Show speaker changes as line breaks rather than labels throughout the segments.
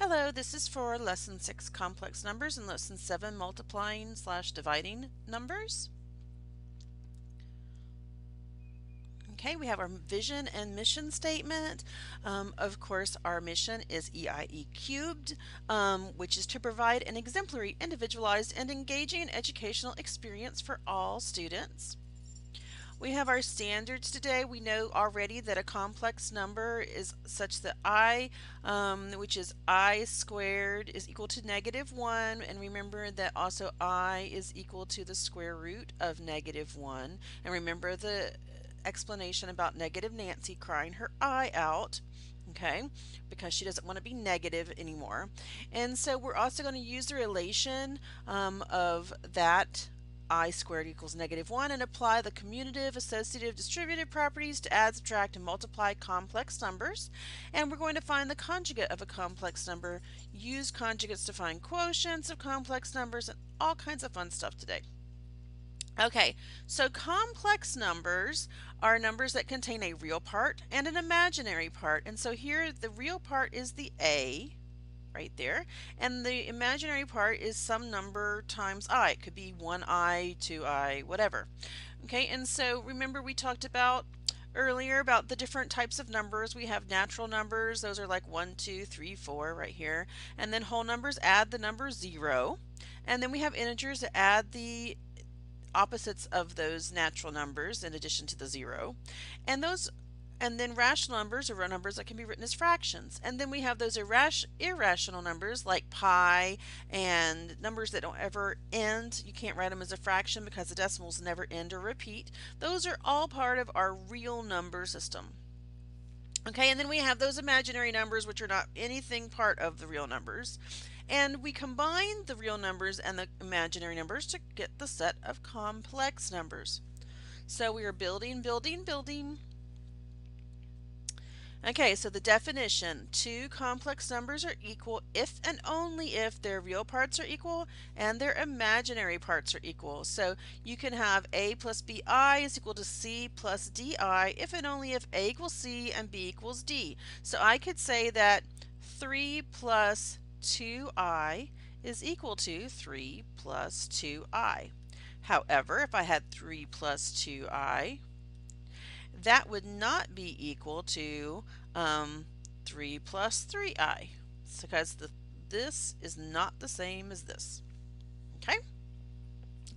Hello, this is for Lesson 6 Complex Numbers and Lesson 7 Multiplying/Dividing Numbers. Okay, we have our vision and mission statement. Of course, our mission is EIE cubed, which is to provide an exemplary, individualized, and engaging educational experience for all students. We have our standards today. We know already that a complex number is such that which is I squared, is equal to -1. And remember that also I is equal to the square root of -1. And remember the explanation about negative Nancy crying her eye out. Okay, because she doesn't want to be negative anymore. And so we're also going to use the relation of that I squared equals -1 and apply the commutative, associative, distributive properties to add, subtract, and multiply complex numbers. And we're going to find the conjugate of a complex number, use conjugates to find quotients of complex numbers, and all kinds of fun stuff today. Okay, so complex numbers are numbers that contain a real part and an imaginary part. And so here the real part is the A, right there, and the imaginary part is some number times I. It could be 1i, 2i, whatever. Okay, and so remember we talked about earlier about the different types of numbers. We have natural numbers, those are like 1, 2, 3, 4 right here, and then whole numbers add the number 0, and then we have integers that add the opposites of those natural numbers in addition to the 0, and then rational numbers are numbers that can be written as fractions. And then we have those irrational numbers like pi and numbers that don't ever end. You can't write them as a fraction because the decimals never end or repeat. Those are all part of our real number system. Okay, and then we have those imaginary numbers, which are not anything part of the real numbers. And we combine the real numbers and the imaginary numbers to get the set of complex numbers. So we are building, building, building. Okay, so the definition: two complex numbers are equal if and only if their real parts are equal and their imaginary parts are equal. So you can have a plus bi is equal to c plus di if and only if a equals c and b equals d. So I could say that 3 plus 2i is equal to 3 plus 2i. However, if I had 3 plus 2i, that would not be equal to 3 plus 3i, because this is not the same as this. Okay?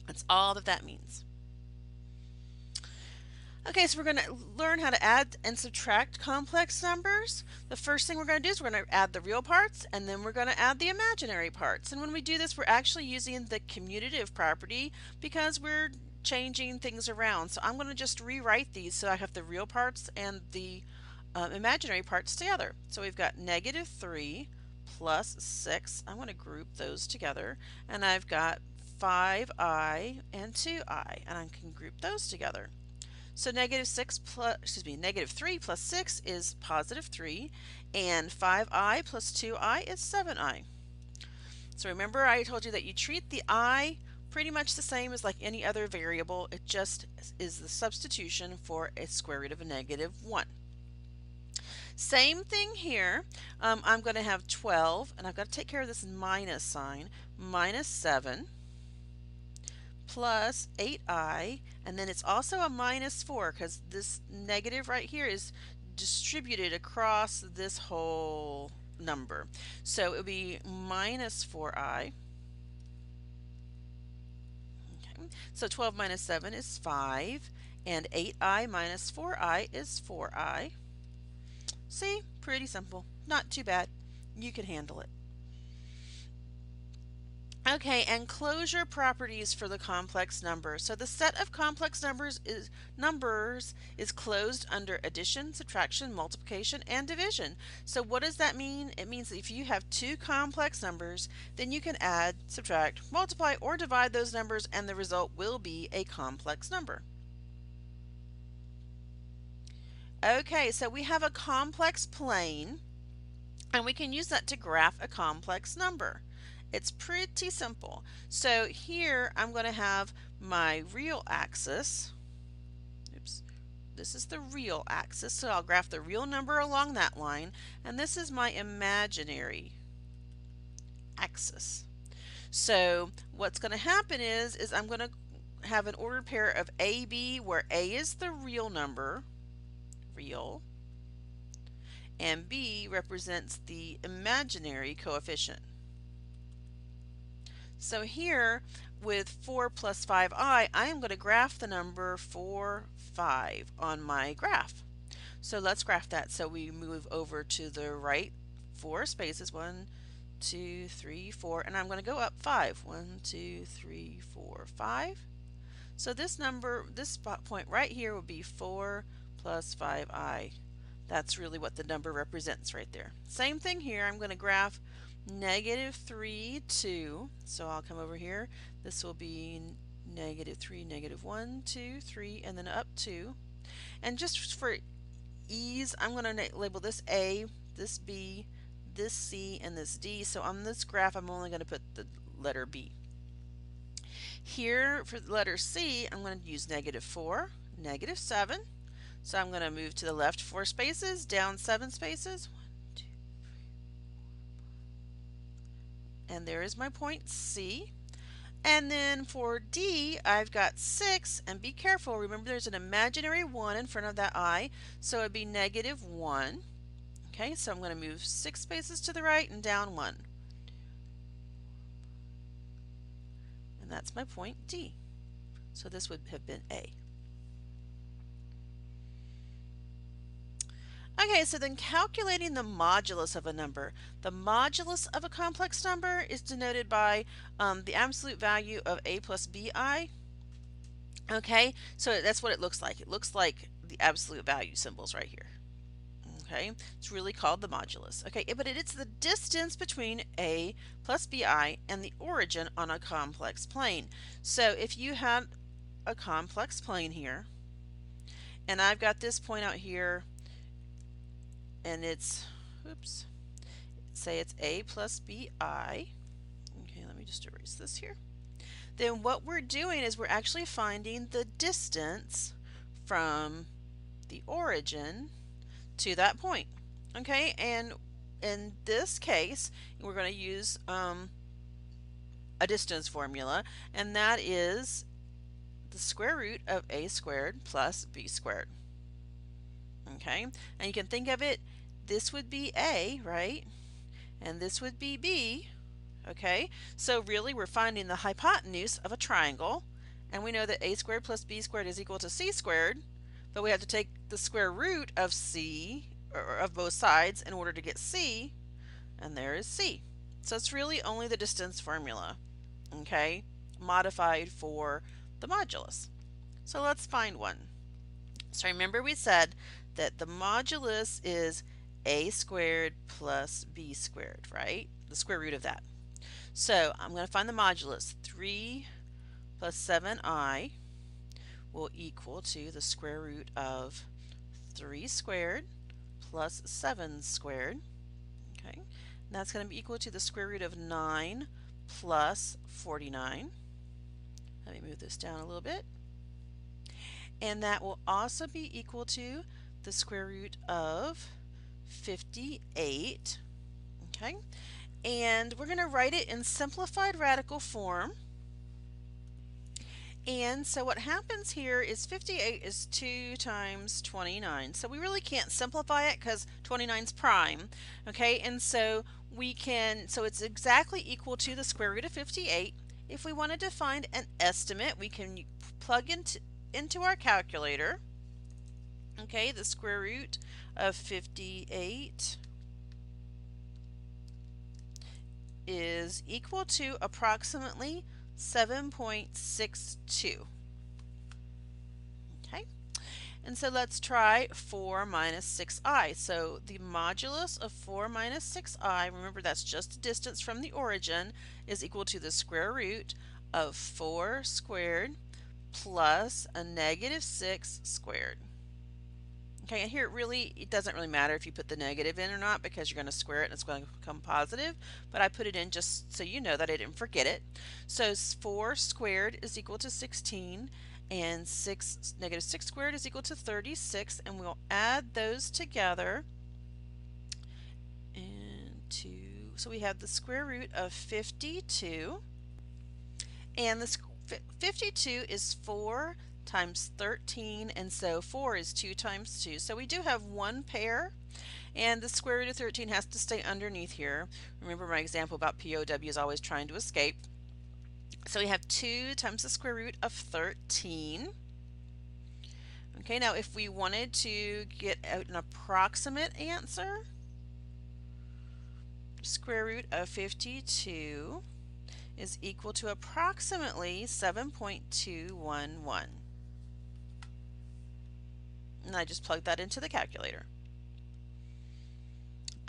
That's all that means. Okay, so we're going to learn how to add and subtract complex numbers. The first thing we're going to do is we're going to add the real parts, and then we're going to add the imaginary parts. And when we do this, we're actually using the commutative property because we're changing things around. So I'm going to just rewrite these so I have the real parts and the imaginary parts together. So we've got -3 plus 6. I'm going to group those together, and I've got 5i and 2i, and I can group those together. So -3 plus 6 is +3, and 5i plus 2i is 7i. So remember I told you that you treat the I pretty much the same as like any other variable. It just is the substitution for a square root of a -1. Same thing here. I'm going to have 12, and I've got to take care of this minus sign, -7 plus 8i, and then it's also a -4 because this negative right here is distributed across this whole number. So it would be -4i. Okay. So 12 minus 7 is 5, and 8i minus 4i is 4i. See, pretty simple. Not too bad. You can handle it. Okay, and closure properties for the complex number. So the set of complex numbers is closed under addition, subtraction, multiplication, and division. So what does that mean? It means that if you have two complex numbers, then you can add, subtract, multiply, or divide those numbers, and the result will be a complex number. Okay, so we have a complex plane, and we can use that to graph a complex number. It's pretty simple. So here I'm going to have my real axis. Oops. This is the real axis, so I'll graph the real number along that line, and this is my imaginary axis. So what's going to happen is I'm going to have an ordered pair of AB where A is the real number, real, and B represents the imaginary coefficient. So here with 4 plus 5i, I am going to graph the number 4, 5 on my graph. So let's graph that. So we move over to the right 4 spaces, 1, 2, 3, 4, and I'm going to go up 5. 1, 2, 3, 4, 5. So this number, this spot point right here will be 4 plus 5i. That's really what the number represents right there. Same thing here. I'm going to graph negative 3, 2. So I'll come over here. This will be negative 3, negative 1, 2, 3, and then up 2. And just for ease, I'm going to label this A, this B, this C, and this D. So on this graph, I'm only going to put the letter B. Here for the letter C, I'm going to use negative 4, negative 7. So I'm going to move to the left 4 spaces, down 7 spaces. 1, 2, 3, 4, and there is my point C. And then for D, I've got 6, and be careful, remember there's an imaginary 1 in front of that I, so it'd be negative 1. Okay, so I'm going to move 6 spaces to the right and down 1. And that's my point D. So this would have been A. Okay, so then calculating the modulus of a number. The modulus of a complex number is denoted by the absolute value of A plus BI. Okay, so that's what it looks like. It looks like the absolute value symbols right here. Okay, it's really called the modulus. Okay, but it's the distance between A plus BI and the origin on a complex plane. So if you had a complex plane here, and I've got this point out here, and it's, oops, say it's A plus BI. Okay, let me just erase this here. Then what we're doing is we're actually finding the distance from the origin to that point. Okay, and in this case, we're going to use a distance formula, and that is the square root of A squared plus B squared. Okay, and you can think of it, this would be A, right? And this would be B. Okay, so really we're finding the hypotenuse of a triangle, and we know that A squared plus B squared is equal to C squared, but we have to take the square root of C, or of both sides, in order to get C, and there is C. So it's really only the distance formula, okay, modified for the modulus. So let's find one. So remember we said that the modulus is A squared plus B squared, right? The square root of that. So I'm going to find the modulus. 3 plus 7i will equal to the square root of 3 squared plus 7 squared. Okay, and that's going to be equal to the square root of 9 plus 49. Let me move this down a little bit. And that will also be equal to the square root of 58. Okay, and we're going to write it in simplified radical form. And so what happens here is 58 is 2 times 29. So we really can't simplify it because 29 is prime. Okay, and so we can, so it's exactly equal to the square root of 58. If we wanted to find an estimate, we can plug into our calculator. Okay, the square root of 58 is equal to approximately 7.62. Okay, and so let's try 4 minus 6i. So the modulus of 4 minus 6i, remember that's just a distance from the origin, is equal to the square root of 4 squared plus a negative 6 squared. Okay, and here it doesn't really matter if you put the negative in or not because you're going to square it and it's going to become positive, but I put it in just so you know that I didn't forget it. So 4 squared is equal to 16, and negative 6 squared is equal to 36, and we'll add those together and to So we have the square root of 52, and the 52 is 4 times 13, and so 4 is 2 times 2. So we do have one pair, and the square root of 13 has to stay underneath here. Remember my example about POW is always trying to escape. So we have 2 times the square root of 13. Okay, now if we wanted to get an approximate answer, square root of 52 is equal to approximately 7.211. And I just plugged that into the calculator.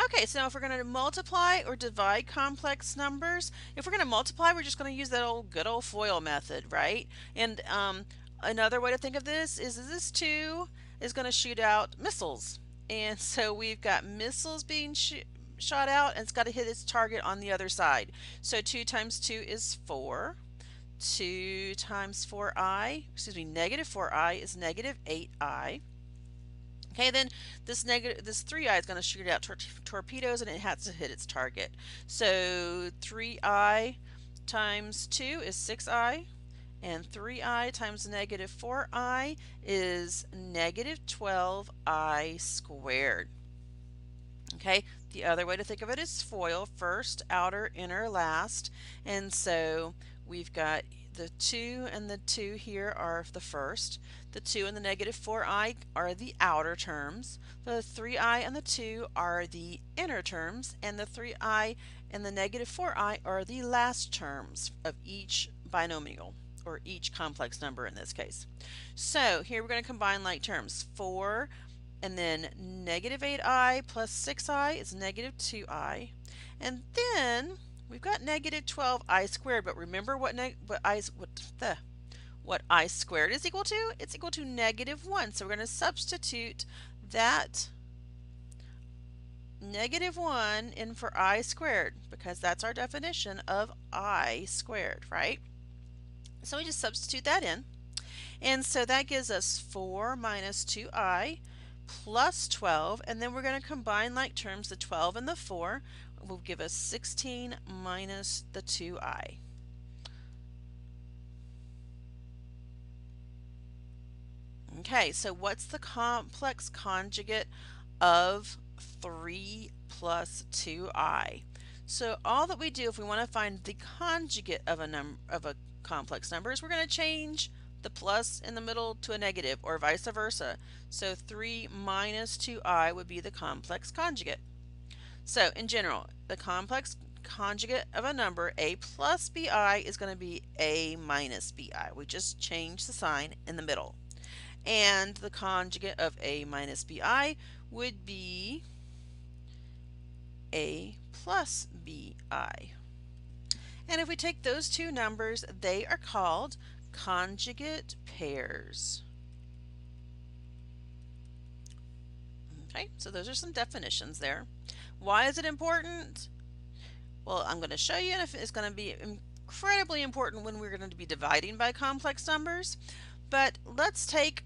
Okay, so now if we're going to multiply or divide complex numbers, if we're going to multiply, we're just going to use that good old FOIL method, right? And another way to think of this is this 2 is going to shoot out missiles. And so we've got missiles being shot out, and it's got to hit its target on the other side. So 2 times 2 is 4. 2 times 4i, negative 4i is negative 8i. Okay, then this 3i is going to shoot out torpedoes, and it has to hit its target. So 3i times 2 is 6i, and 3i times negative 4i is negative 12i squared. Okay, the other way to think of it is FOIL, first, outer, inner, last. And so we've got the 2 and the 2 here are the first. The 2 and the negative 4i are the outer terms. The 3i and the 2 are the inner terms. And the 3i and the negative 4i are the last terms of each binomial, or each complex number in this case. So here we're going to combine like terms. 4 and then negative 8i plus 6i is negative 2i. And then we've got negative 12i squared, but remember what I squared is equal to? It's equal to negative 1. So we're going to substitute that negative 1 in for I squared, because that's our definition of I squared, right? So we just substitute that in. And so that gives us 4 minus 2i plus 12, and then we're going to combine like terms. The 12 and the 4 will give us 16 minus the 2i. Okay, so what's the complex conjugate of 3 plus 2i? So all that we do if we want to find the conjugate of a complex number is we're going to change the plus in the middle to a negative, or vice versa. So 3 minus 2i would be the complex conjugate. So in general, the complex conjugate of a number a plus bi is going to be a minus bi. We just change the sign in the middle. And the conjugate of a minus bi would be a plus bi. And if we take those two numbers, they are called conjugate pairs. Okay, so those are some definitions there. Why is it important? Well, I'm going to show you, and it's going to be incredibly important when we're going to be dividing by complex numbers. But let's take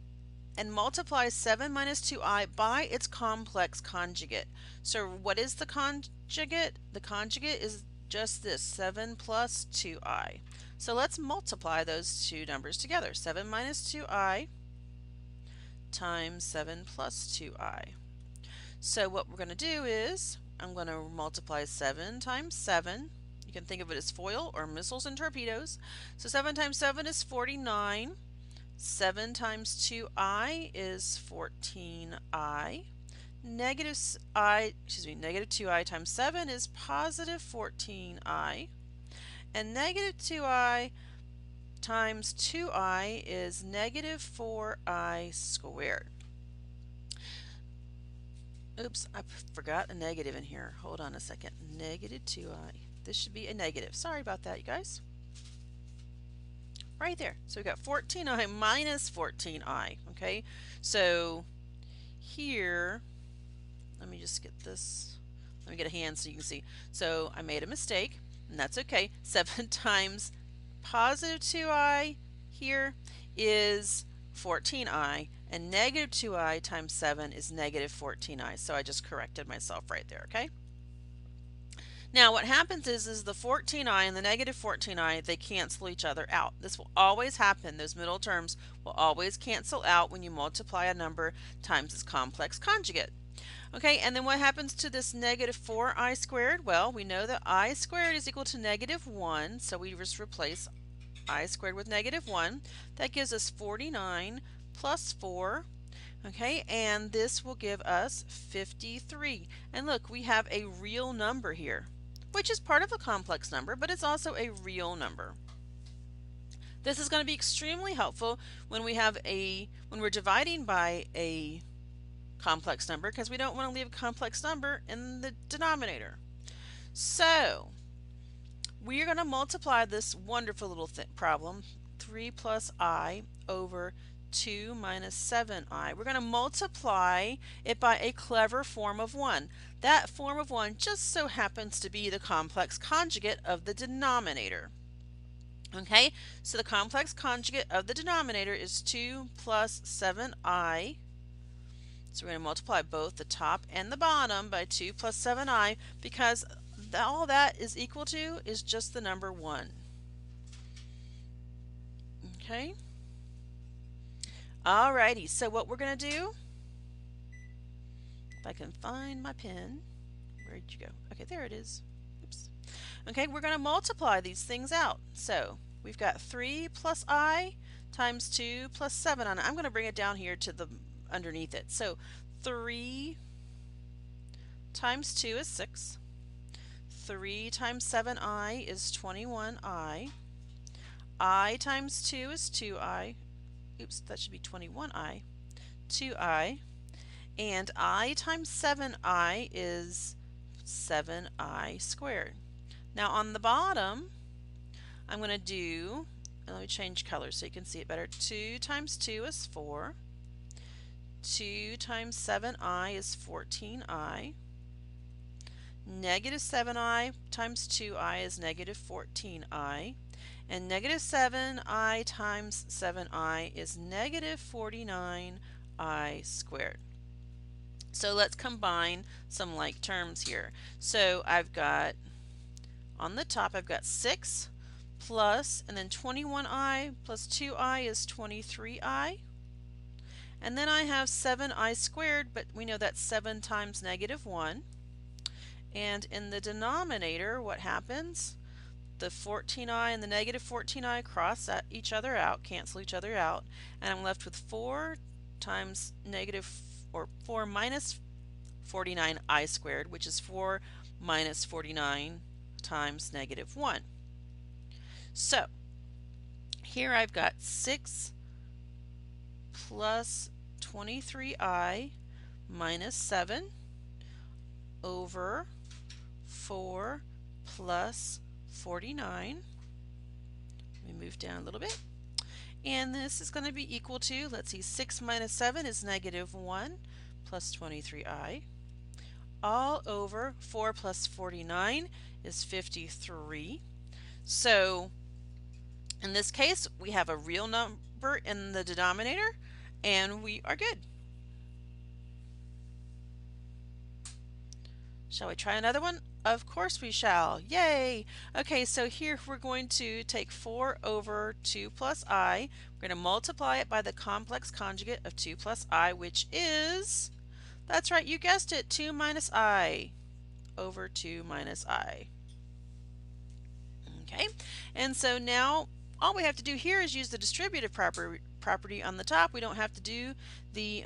and multiply 7 minus 2i by its complex conjugate. So what is the conjugate? The conjugate is just this, 7 plus 2i. So let's multiply those two numbers together. 7 minus 2i times 7 plus 2i. So what we're going to do is I'm going to multiply 7 times 7. You can think of it as FOIL, or missiles and torpedoes. So 7 times 7 is 49. 7 times 2i is 14i. Negative 2i times 7 is positive 14i. And negative 2i times 2i is negative 4i squared. Oops, I forgot a negative in here. Hold on a second. Negative 2i. This should be a negative. Sorry about that, you guys. Right there. So we got 14i minus 14i. Okay, so here, let me just get this. Let me get a hand so you can see. So I made a mistake, and that's okay. 7 times positive 2i here is 14i, and negative 2i times 7 is negative 14i. So I just corrected myself right there, okay? Now what happens is the 14i and the negative 14i, they cancel each other out. This will always happen. Those middle terms will always cancel out when you multiply a number times its complex conjugate. Okay, and then what happens to this negative 4i squared? Well, we know that I squared is equal to negative 1, so we just replace I squared with negative 1. That gives us 49 plus 4. Okay, and this will give us 53. And look, we have a real number here, which is part of a complex number, but it's also a real number. This is going to be extremely helpful when we're dividing by a complex number, because we don't want to leave a complex number in the denominator. So we are going to multiply this wonderful little problem, 3 plus I over 2 minus 7i. We're going to multiply it by a clever form of 1. That form of 1 just so happens to be the complex conjugate of the denominator. Okay, so the complex conjugate of the denominator is 2 plus 7i. So we're going to multiply both the top and the bottom by 2 plus 7i, because all that is equal to is just the number 1. Okay. Alrighty, so what we're going to do, if I can find my pen, where'd you go? Okay, there it is. Oops. Okay, we're going to multiply these things out. So we've got 3 plus I times 2 plus 7 on it. I'm going to bring it down here to the underneath it. So 3 times 2 is 6. 3 times 7i is 21i. I times 2 is 2i. Oops, that should be 21i. 2i. And I times 7i is 7i squared. Now on the bottom, I'm going to do, let me change colors so you can see it better. 2 times 2 is 4. 2 times 7i is 14i. Negative 7i times 2i is negative 14i. And negative 7i times 7i is negative 49i squared. So let's combine some like terms here. So I've got, on the top, I've got 6 plus, and then 21i plus 2i is 23i. And then I have 7i squared, but we know that's 7 times negative 1. And in the denominator, what happens? The 14i and the negative 14i cross each other out, cancel each other out, and I'm left with 4 times negative, or 4 minus 49i squared, which is 4 minus 49 times negative 1. So here I've got 6 plus 23i minus 7 over 4 plus 49. Let me move down a little bit. And this is going to be equal to, let's see, 6 minus 7 is negative 1 plus 23i. All over 4 plus 49 is 53. So in this case, we have a real number in the denominator, and we are good. Shall we try another one? Of course we shall. Yay! Okay, so here we're going to take 4 over 2 plus I. We're going to multiply it by the complex conjugate of 2 plus I, which is, that's right, you guessed it, 2 minus I over 2 minus I. Okay, and so now all we have to do here is use the distributive property on the top. We don't have to do the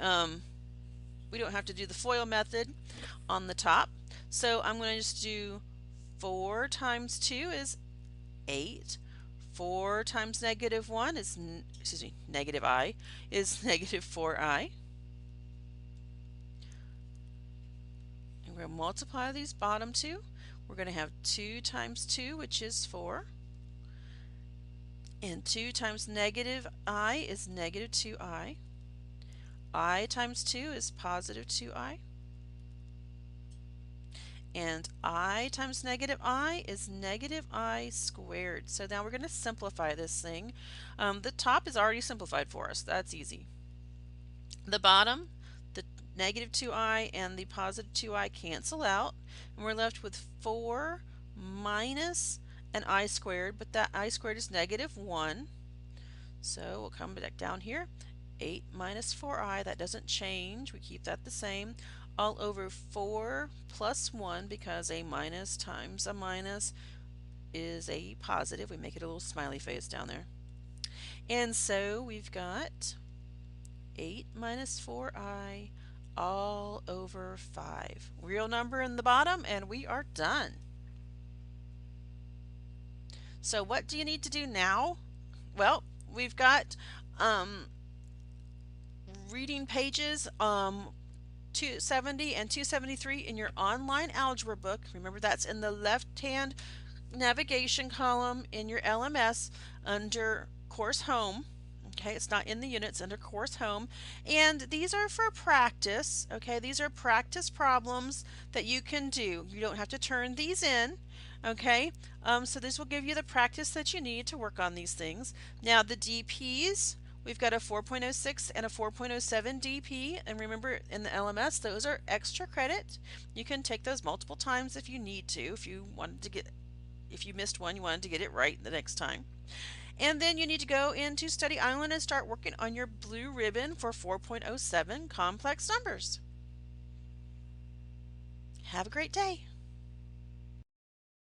FOIL method on the top. So I'm going to just do 4 times 2 is 8. 4 times negative 1 is, negative I is negative 4i. And we're going to multiply these bottom two. We're going to have 2 times 2, which is 4. And 2 times negative I is negative 2i. I times 2 is positive 2i. And I times negative I is negative I squared. So now we're going to simplify this thing. The top is already simplified for us. That's easy. The bottom, the negative 2i and the positive 2i cancel out, and we're left with 4 minus an I squared, but that I squared is negative 1. So we'll come back down here. 8 minus 4i, that doesn't change. We keep that the same. All over 4 plus 1, because a minus times a minus is a positive. We make it a little smiley face down there. And so we've got 8 minus 4i all over 5. Real number in the bottom, and we are done. So what do you need to do now? Well, we've got reading pages 270 and 273 in your online algebra book. Remember, that's in the left-hand navigation column in your LMS under Course Home. Okay, it's not in the units, under Course Home. And these are for practice. Okay, these are practice problems that you can do. You don't have to turn these in. Okay, so this will give you the practice that you need to work on these things. Now the DPs, we've got a 4.06 and a 4.07 DP, and remember in the LMS those are extra credit. You can take those multiple times if you need to, if you missed one, you wanted to get it right the next time. And then you need to go into Study Island and start working on your blue ribbon for 4.07 complex numbers. Have a great day.